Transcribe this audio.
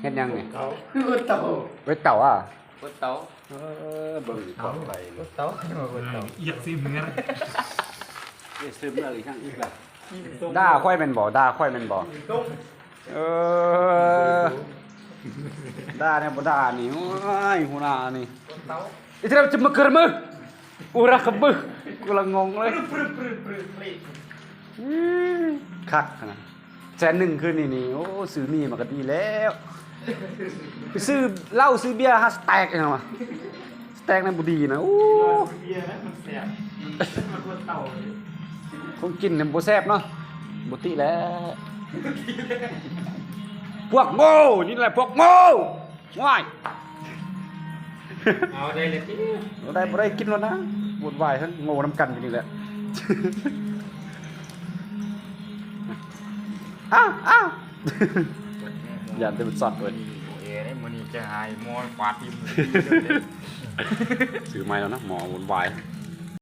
เฮ็ดยังไง เต่า ไว้เต่าอ่ะ เต่า เบิ่งก่อนไป เต่า อยากซิมเงี้ย ซึมอะไรข้างอีกแบบด่าค่อยเป็นบ่ด่าค่อยเป็นบ่ด่าเนี่ยบ่ด่านี่โอ้ยหัวหน้านี่อีเทรจะมาเกิดมึงอุระกับมึงกูละงงเลยคักนะ100,000คืนนี่โอ้ซื้อมีมาก็ดีแล้วไปซื้อเหล้าซื้อเบียร์ฮะสแต็กยังไงวะสแต็กนั่นบ่ดีนะโอ้ เบียร์นะมันแสบมันคนเต่า คงกินเนี่ยบ่แซ่บเนาะบ่ติแล้วพวกโง่นี่แหละพวกโง่ว้าย เอาได้เลยที่ บ่ได้กินแล้วนะวุ่นวายทั้งโง่นำกันอยู่นี่แหละอ้าวอย่าเต็มสอดเว้ย เอ๋ได้มันนี่จะหายมอนปาดทิม ซื้อไม้แล้วนะหมอวุ่นวาย เ